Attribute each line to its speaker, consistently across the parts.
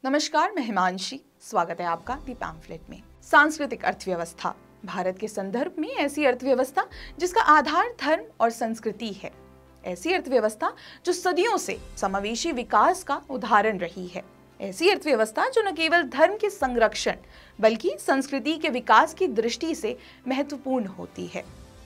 Speaker 1: नमस्कार, मैं हिमांशी। स्वागत है आपका दी पैम्फलेट में। सांस्कृतिक अर्थव्यवस्था भारत के संदर्भ में ऐसी अर्थव्यवस्था जिसका आधार धर्म और संस्कृति है। ऐसी अर्थव्यवस्था जो सदियों से समावेशी विकास का उदाहरण रही है। ऐसी अर्थव्यवस्था जो न केवल धर्म के संरक्षण बल्कि संस्कृति के विकास की दृष्टि से महत्वपूर्ण होती है।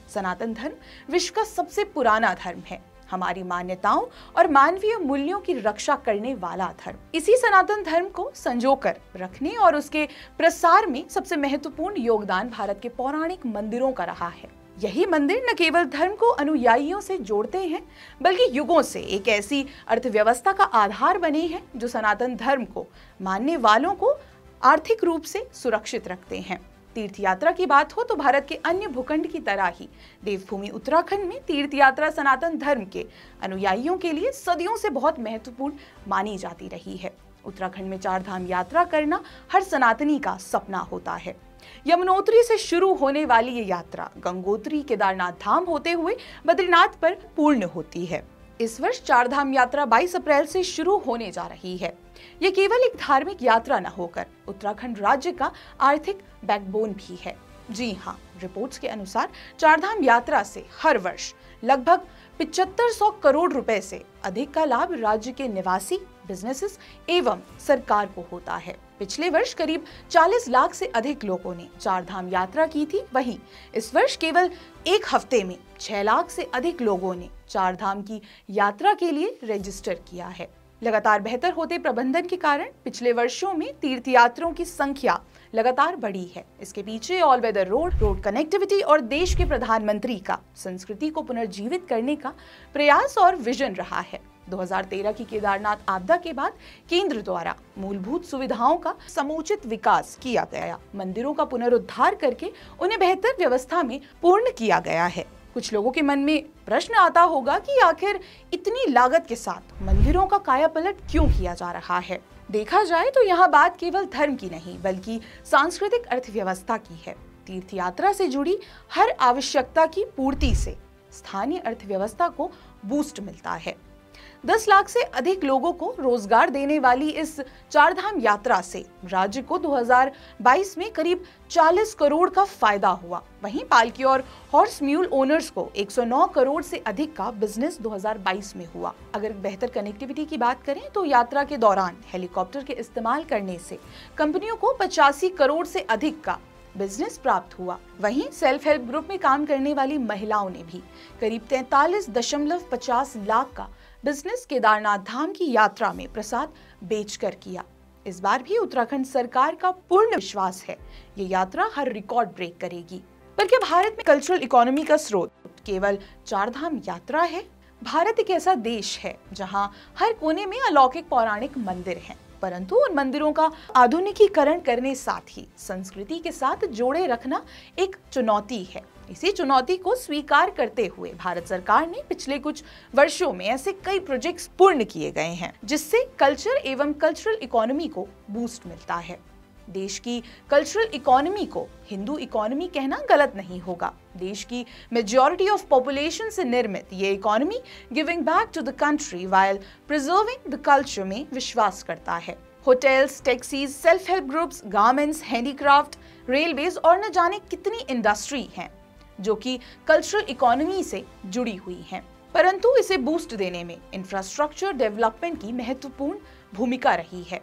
Speaker 1: सनातन धर्म विश्व का सबसे पुराना धर्म है, हमारी मान्यताओं और मानवीय मूल्यों की रक्षा करने वाला धर्म। इसी सनातन धर्म को संजोकर रखने और उसके प्रसार में सबसे महत्वपूर्ण योगदान भारत के पौराणिक मंदिरों का रहा है। यही मंदिर न केवल धर्म को अनुयायियों से जोड़ते हैं बल्कि युगों से एक ऐसी अर्थव्यवस्था का आधार बने हैं जो सनातन धर्म को मानने वालों को आर्थिक रूप से सुरक्षित रखते हैं। तीर्थ यात्रा की बात हो तो भारत के अन्य भूखंड की तरह ही देवभूमि उत्तराखंड में तीर्थ यात्रा सनातन धर्म के अनुयायियों के लिए सदियों से बहुत महत्वपूर्ण मानी जाती रही है। उत्तराखंड में 4 धाम यात्रा करना हर सनातनी का सपना होता है। यमुनोत्री से शुरू होने वाली ये यात्रा गंगोत्री केदारनाथ धाम होते हुए बद्रीनाथ पर पूर्ण होती है। इस वर्ष 4 धाम यात्रा 22 अप्रैल से शुरू होने जा रही है। ये केवल एक धार्मिक यात्रा न होकर उत्तराखंड राज्य का आर्थिक बैकबोन भी है। जी हाँ, रिपोर्ट्स के अनुसार 4 धाम यात्रा से हर वर्ष लगभग 7500 करोड़ रुपए से अधिक का लाभ राज्य के निवासी, बिजनेसेस एवं सरकार को होता है। पिछले वर्ष करीब 40 लाख से अधिक लोगों ने 4 धाम यात्रा की थी। वहीं इस वर्ष केवल एक हफ्ते में 6 लाख से अधिक लोगों ने 4 धाम की यात्रा के लिए रजिस्टर किया है। लगातार बेहतर होते प्रबंधन के कारण पिछले वर्षों में तीर्थयात्रियों की संख्या लगातार बढ़ी है। इसके पीछे ऑल वेदर रोड कनेक्टिविटी और देश के प्रधानमंत्री का संस्कृति को पुनर्जीवित करने का प्रयास और विजन रहा है। 2013 की केदारनाथ आपदा के बाद केंद्र द्वारा मूलभूत सुविधाओं का समुचित विकास किया गया, मंदिरों का पुनरुद्धार करके उन्हें बेहतर व्यवस्था में पूर्ण किया गया है। कुछ लोगों के मन में प्रश्न आता होगा कि आखिर इतनी लागत के साथ मंदिरों का कायापलट क्यों किया जा रहा है। देखा जाए तो यहाँ बात केवल धर्म की नहीं बल्कि सांस्कृतिक अर्थव्यवस्था की है। तीर्थ यात्रा से जुड़ी हर आवश्यकता की पूर्ति से स्थानीय अर्थव्यवस्था को बूस्ट मिलता है। 10 लाख से अधिक लोगों को रोजगार देने वाली इस 4 धाम यात्रा से राज्य को 2022 में करीब 40 करोड़ का फायदा हुआ। वहीं पालकी और हॉर्स म्यूल ओनर्स को 109 करोड़ से अधिक का बिजनेस 2022 में हुआ। अगर बेहतर कनेक्टिविटी की बात करें तो यात्रा के दौरान हेलीकॉप्टर के इस्तेमाल करने से कंपनियों को 85 करोड़ से अधिक का बिजनेस प्राप्त हुआ। वहीं सेल्फ हेल्प ग्रुप में काम करने वाली महिलाओं ने भी करीब 43.50 लाख का बिजनेस केदारनाथ धाम की यात्रा में प्रसाद बेचकर किया। इस बार भी उत्तराखंड सरकार का पूर्ण विश्वास है ये यात्रा हर रिकॉर्ड ब्रेक करेगी। पर क्या भारत में कल्चरल इकोनॉमी का स्रोत केवल 4 धाम यात्रा है? भारत एक ऐसा देश है जहां हर कोने में अलौकिक पौराणिक मंदिर हैं, परंतु उन मंदिरों का आधुनिकीकरण करने साथ ही संस्कृति के साथ जोड़े रखना एक चुनौती है। इसी चुनौती को स्वीकार करते हुए भारत सरकार ने पिछले कुछ वर्षों में ऐसे कई प्रोजेक्ट्स पूर्ण किए गए हैं जिससे कल्चर एवं कल्चरल इकोनॉमी को बूस्ट मिलता है। देश की कल्चरल इकोनॉमी को हिंदू इकोनॉमी कहना गलत नहीं होगा। देश की मेजॉरिटी ऑफ पॉपुलेशन से निर्मित ये economy giving back to the country while preserving the culture में विश्वास करता है। Hotels, taxis, self help groups, garments, handicraft, railways और न जाने कितनी इंडस्ट्री हैं जो कि कल्चरल इकोनॉमी से जुड़ी हुई हैं। परंतु इसे बूस्ट देने में इंफ्रास्ट्रक्चर डेवलपमेंट की महत्वपूर्ण भूमिका रही है।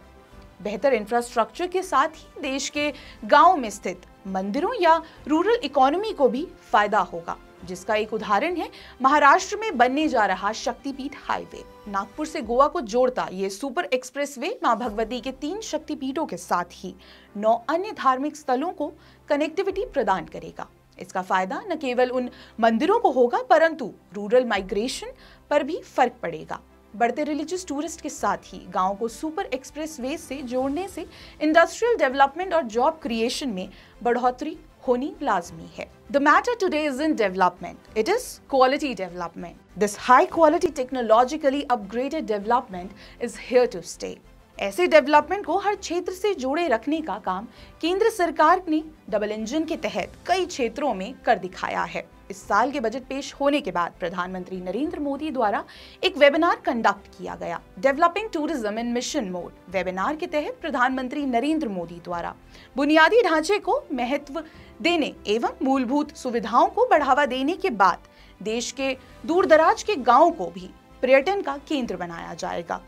Speaker 1: बेहतर इंफ्रास्ट्रक्चर के साथ ही देश के गांव में स्थित मंदिरों या रूरल इकोनॉमी को भी फायदा होगा, जिसका एक उदाहरण है महाराष्ट्र में बनने जा रहा शक्तिपीठ हाईवे। नागपुर से गोवा को जोड़ता ये सुपर एक्सप्रेसवे मां भगवती के 3 शक्तिपीठों के साथ ही 9 अन्य धार्मिक स्थलों को कनेक्टिविटी प्रदान करेगा। इसका फायदा न केवल उन मंदिरों को होगा परंतु रूरल माइग्रेशन पर भी फर्क पड़ेगा। बढ़ते रिलीजियस टूरिस्ट के साथ ही गांव को सुपर एक्सप्रेसवे से जोड़ने से इंडस्ट्रियल डेवलपमेंट और जॉब क्रिएशन में बढ़ोतरी होनी लाजमी है। The matter today isn't development, it is quality development. This high quality technologically upgraded development is here to stay. ऐसे डेवलपमेंट को हर क्षेत्र से जोड़े रखने का काम केंद्र सरकार ने डबल इंजन के तहत कई क्षेत्रों में कर दिखाया है। इस साल के बजट पेश होने के बाद प्रधानमंत्री नरेंद्र मोदी द्वारा एक वेबिनार कंडक्ट किया गया। Developing tourism in mission mode webinar के तहत प्रधानमंत्री नरेंद्र मोदी द्वारा बुनियादी ढांचे को महत्व देने एवं मूलभूत सुविधाओं को बढ़ावा देने के बाद देश के दूरदराज के गांवों को भी पर्यटन का केंद्र बनाया जाएगा।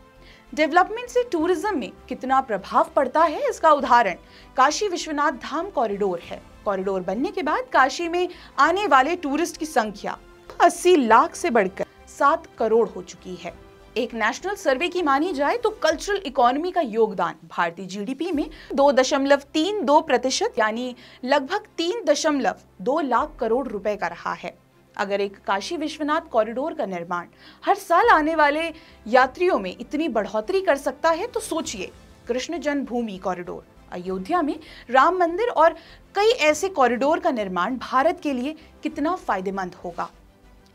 Speaker 1: डेवलपमेंट से टूरिज्म में कितना प्रभाव पड़ता है, इसका उदाहरण काशी विश्वनाथ धाम कॉरिडोर है। कॉरिडोर बनने के बाद काशी में आने वाले टूरिस्ट की संख्या 80 लाख से बढ़कर 7 करोड़ हो चुकी है। एक नेशनल सर्वे की मानी जाए तो कल्चरल इकोनॉमी का योगदान भारतीय जीडीपी में 2.32% यानी लगभग 3.2 लाख करोड़ रुपए का रहा है। अगर एक काशी विश्वनाथ कॉरिडोर का निर्माण हर साल आने वाले यात्रियों में इतनी बढ़ोतरी कर सकता है तो सोचिए कृष्ण जन्मभूमि कॉरिडोर, अयोध्या में राम मंदिर और कई ऐसे कॉरिडोर का निर्माण भारत के लिए कितना फायदेमंद होगा।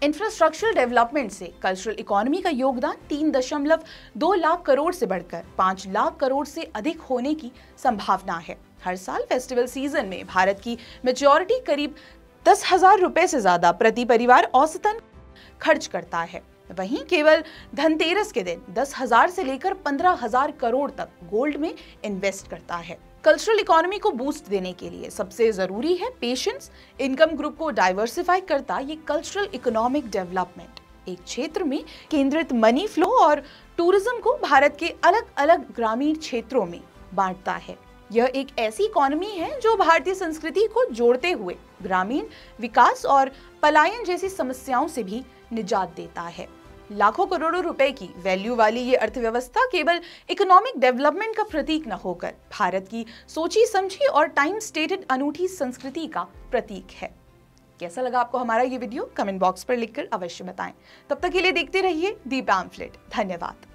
Speaker 1: इंफ्रास्ट्रक्चरल डेवलपमेंट से कल्चरल इकोनॉमी का योगदान 3.2 लाख करोड़ से बढ़कर 5 लाख करोड़ से अधिक होने की संभावना है। हर साल फेस्टिवल सीजन में भारत की मेजॉरिटी करीब 10,000 रुपए से ज्यादा प्रति परिवार औसतन खर्च करता है। वहीं केवल धनतेरस के दिन 10,000 से लेकर 15,000 करोड़ तक गोल्ड में इन्वेस्ट करता है। कल्चरल इकोनॉमी को बूस्ट देने के लिए सबसे जरूरी है पेशेंस। इनकम ग्रुप को डाइवर्सिफाई करता ये कल्चरल इकोनॉमिक डेवलपमेंट एक क्षेत्र में केंद्रित मनी फ्लो और टूरिज्म को भारत के अलग अलग ग्रामीण क्षेत्रों में बांटता है। यह एक ऐसी इकोनॉमी है जो भारतीय संस्कृति को जोड़ते हुए ग्रामीण विकास और पलायन जैसी समस्याओं से भी निजात देता है। लाखों करोड़ों रुपए की वैल्यू वाली ये अर्थव्यवस्था केवल इकोनॉमिक डेवलपमेंट का प्रतीक न होकर भारत की सोची समझी और टाइम स्टेटेड अनूठी संस्कृति का प्रतीक है। कैसा लगा आपको हमारा ये वीडियो? कमेंट बॉक्स पर लिखकर अवश्य बताएं। तब तक के लिए देखते रहिए दी पैम्फलेट। धन्यवाद।